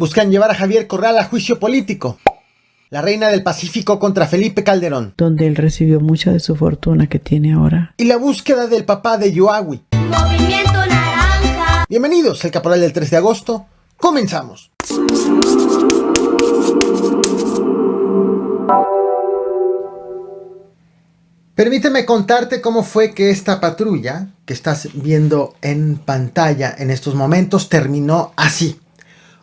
Buscan llevar a Javier Corral a juicio político. La reina del Pacífico contra Felipe Calderón. Donde él recibió mucha de su fortuna que tiene ahora. Y la búsqueda del papá de Yoahui. Movimiento Naranja. Bienvenidos al Caporal del 3 de agosto. Comenzamos. Permíteme contarte cómo fue que esta patrulla que estás viendo en pantalla en estos momentos terminó así.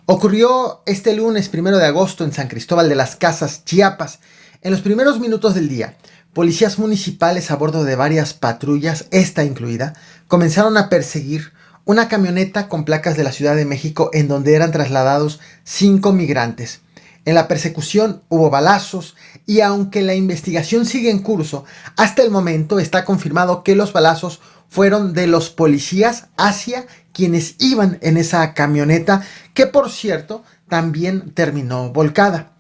Ocurrió este lunes 1 de agosto en San Cristóbal de las Casas, Chiapas. En los primeros minutos del día, policías municipales a bordo de varias patrullas, esta incluida, comenzaron a perseguir una camioneta con placas de la Ciudad de México en donde eran trasladados 5 migrantes. En la persecución hubo balazos y aunque la investigación sigue en curso, hasta el momento está confirmado que los balazos fueron de los policías hacia quienes iban en esa camioneta, que por cierto también terminó volcada.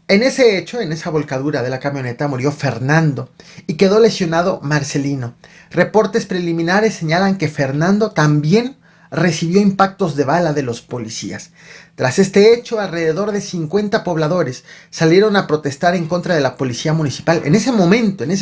En ese hecho, en esa volcadura de la camioneta, murió Fernando y quedó lesionado Marcelino. Reportes preliminares señalan que Fernando también recibió impactos de bala de los policías. Tras este hecho, alrededor de 50 pobladores salieron a protestar en contra de la policía municipal. En ese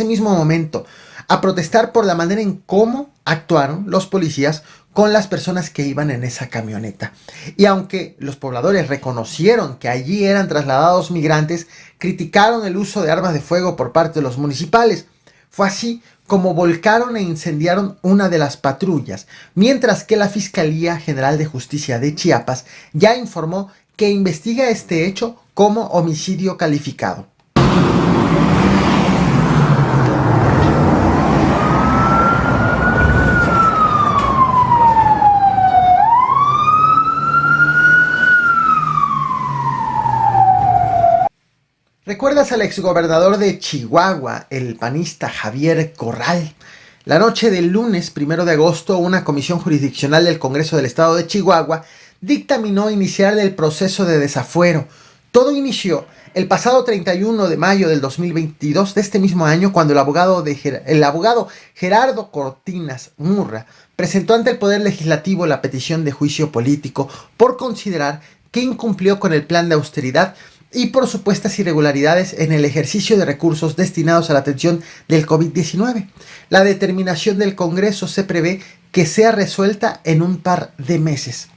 mismo momento, a protestar por la manera en cómo actuaron los policías con las personas que iban en esa camioneta. Y aunque los pobladores reconocieron que allí eran trasladados migrantes, criticaron el uso de armas de fuego por parte de los municipales. Fue así como volcaron e incendiaron una de las patrullas, mientras que la Fiscalía General de Justicia de Chiapas ya informó que investiga este hecho como homicidio calificado. ¿Recuerdas al exgobernador de Chihuahua, el panista Javier Corral? La noche del lunes 1 de agosto, una comisión jurisdiccional del Congreso del Estado de Chihuahua dictaminó iniciar el proceso de desafuero. Todo inició el pasado 31 de mayo del 2022 de este mismo año, cuando el abogado Gerardo Cortinas Murra presentó ante el Poder Legislativo la petición de juicio político por considerar que incumplió con el plan de austeridad y por supuestas irregularidades en el ejercicio de recursos destinados a la atención del COVID-19. La determinación del Congreso se prevé que sea resuelta en un par de meses.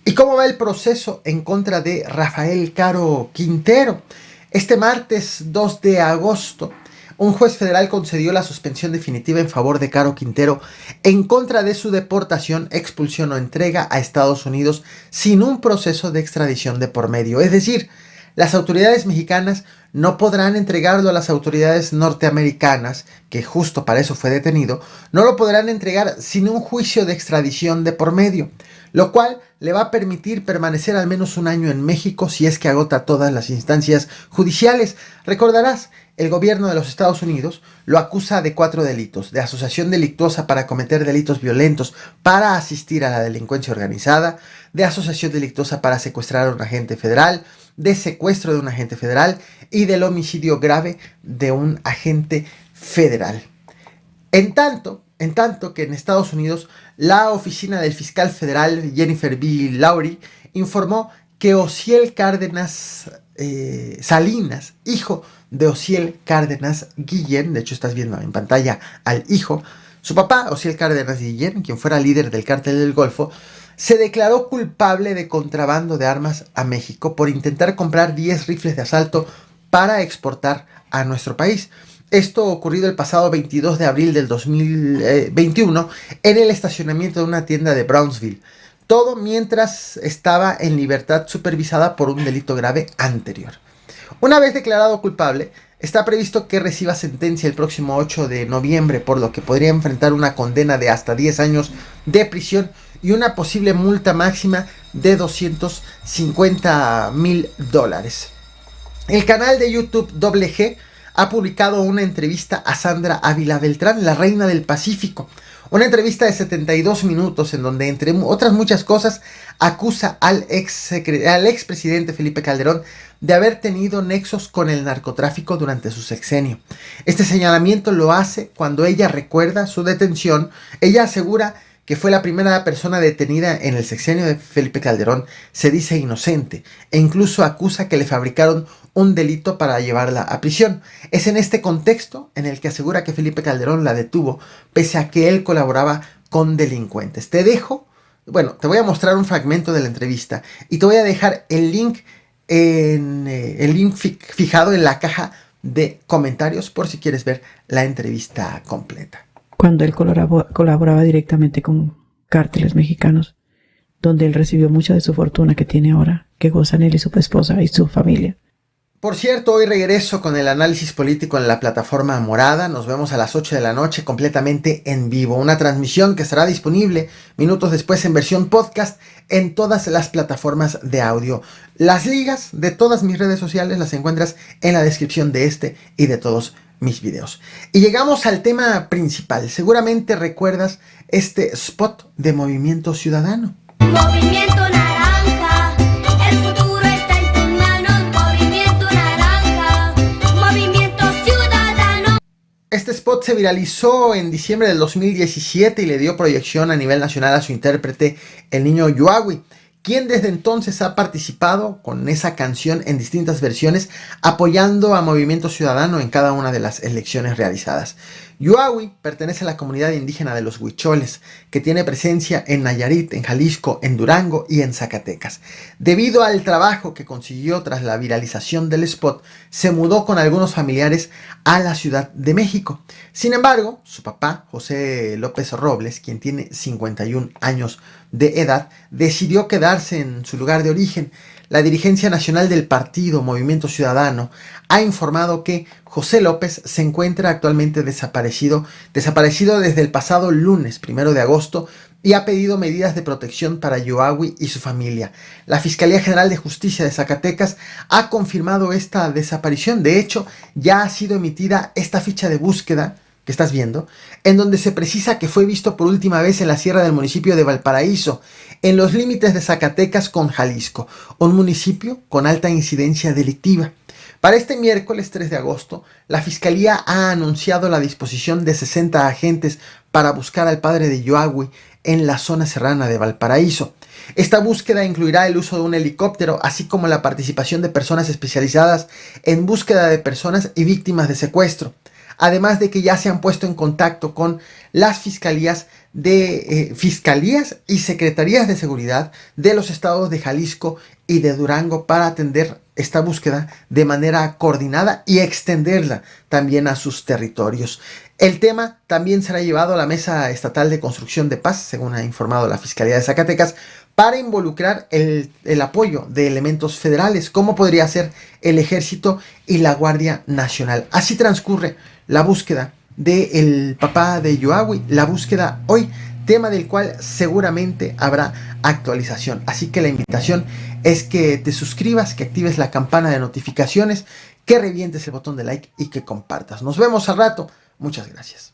¿Y cómo va el proceso en contra de Rafael Caro Quintero? Este martes 2 de agosto, un juez federal concedió la suspensión definitiva en favor de Caro Quintero en contra de su deportación, expulsión o entrega a Estados Unidos sin un proceso de extradición de por medio. Es decir, las autoridades mexicanas no podrán entregarlo a las autoridades norteamericanas, que justo para eso fue detenido, no lo podrán entregar sin un juicio de extradición de por medio, lo cual le va a permitir permanecer al menos un año en México si es que agota todas las instancias judiciales. Recordarás, el gobierno de los Estados Unidos lo acusa de 4 delitos: de asociación delictuosa para cometer delitos violentos para asistir a la delincuencia organizada, de asociación delictuosa para secuestrar a un agente federal, de secuestro de un agente federal y del homicidio grave de un agente federal. En tanto que en Estados Unidos, la oficina del fiscal federal Jennifer B. Laurie informó que Ociel Cárdenas Salinas, hijo de Ociel Cárdenas Guillén, de hecho estás viendo en pantalla al hijo, su papá, Ociel Cárdenas Guillén, quien fuera líder del Cártel del Golfo, se declaró culpable de contrabando de armas a México por intentar comprar 10 rifles de asalto para exportar a nuestro país. Esto ocurrido el pasado 22 de abril del 2021 en el estacionamiento de una tienda de Brownsville. Todo mientras estaba en libertad supervisada por un delito grave anterior. Una vez declarado culpable, está previsto que reciba sentencia el próximo 8 de noviembre, por lo que podría enfrentar una condena de hasta 10 años de prisión y una posible multa máxima de $250,000. El canal de YouTube G ha publicado una entrevista a Sandra Ávila Beltrán, la reina del Pacífico. Una entrevista de 72 minutos en donde, entre otras muchas cosas, acusa al expresidente Felipe Calderón de haber tenido nexos con el narcotráfico durante su sexenio. Este señalamiento lo hace cuando ella recuerda su detención. Ella asegura que fue la primera persona detenida en el sexenio de Felipe Calderón, se dice inocente e incluso acusa que le fabricaron un delito para llevarla a prisión. Es en este contexto en el que asegura que Felipe Calderón la detuvo pese a que él colaboraba con delincuentes. Te voy a mostrar un fragmento de la entrevista y te voy a dejar el link fijado en la caja de comentarios por si quieres ver la entrevista completa. Cuando él colaboraba directamente con cárteles mexicanos, donde él recibió mucha de su fortuna que tiene ahora, que gozan él y su esposa y su familia. Por cierto, hoy regreso con el análisis político en la plataforma morada. Nos vemos a las 8 de la noche completamente en vivo. Una transmisión que estará disponible minutos después en versión podcast en todas las plataformas de audio. Las ligas de todas mis redes sociales las encuentras en la descripción de este y de todos mis videos. Y llegamos al tema principal. Seguramente recuerdas este spot de Movimiento Ciudadano. Movimiento naranja, el futuro está en tus manos. Movimiento naranja, movimiento ciudadano. Este spot se viralizó en diciembre del 2017 y le dio proyección a nivel nacional a su intérprete, el niño Yuagui, quien desde entonces ha participado con esa canción en distintas versiones, apoyando a Movimiento Ciudadano en cada una de las elecciones realizadas. Yuagui pertenece a la comunidad indígena de los huicholes, que tiene presencia en Nayarit, en Jalisco, en Durango y en Zacatecas. Debido al trabajo que consiguió tras la viralización del spot, se mudó con algunos familiares a la Ciudad de México. Sin embargo, su papá, José López Robles, quien tiene 51 años de edad, decidió quedarse en su lugar de origen. La dirigencia nacional del partido Movimiento Ciudadano ha informado que José López se encuentra actualmente desaparecido desde el pasado lunes 1 de agosto y ha pedido medidas de protección para Yuagui y su familia. La Fiscalía General de Justicia de Zacatecas ha confirmado esta desaparición. De hecho, ya ha sido emitida esta ficha de búsqueda que estás viendo, en donde se precisa que fue visto por última vez en la sierra del municipio de Valparaíso, en los límites de Zacatecas con Jalisco, un municipio con alta incidencia delictiva. Para este miércoles 3 de agosto, la Fiscalía ha anunciado la disposición de 60 agentes para buscar al padre de Yuagui en la zona serrana de Valparaíso. Esta búsqueda incluirá el uso de un helicóptero, así como la participación de personas especializadas en búsqueda de personas y víctimas de secuestro. Además de que ya se han puesto en contacto con las fiscalías y secretarías de seguridad de los estados de Jalisco y de Durango para atender esta búsqueda de manera coordinada y extenderla también a sus territorios. El tema también será llevado a la Mesa Estatal de Construcción de Paz, según ha informado la Fiscalía de Zacatecas, para involucrar el apoyo de elementos federales, como podría ser el Ejército y la Guardia Nacional. Así transcurre la búsqueda del papá de Yuagui, la búsqueda hoy, tema del cual seguramente habrá actualización. Así que la invitación es que te suscribas, que actives la campana de notificaciones, que revientes el botón de like y que compartas. Nos vemos al rato. Muchas gracias.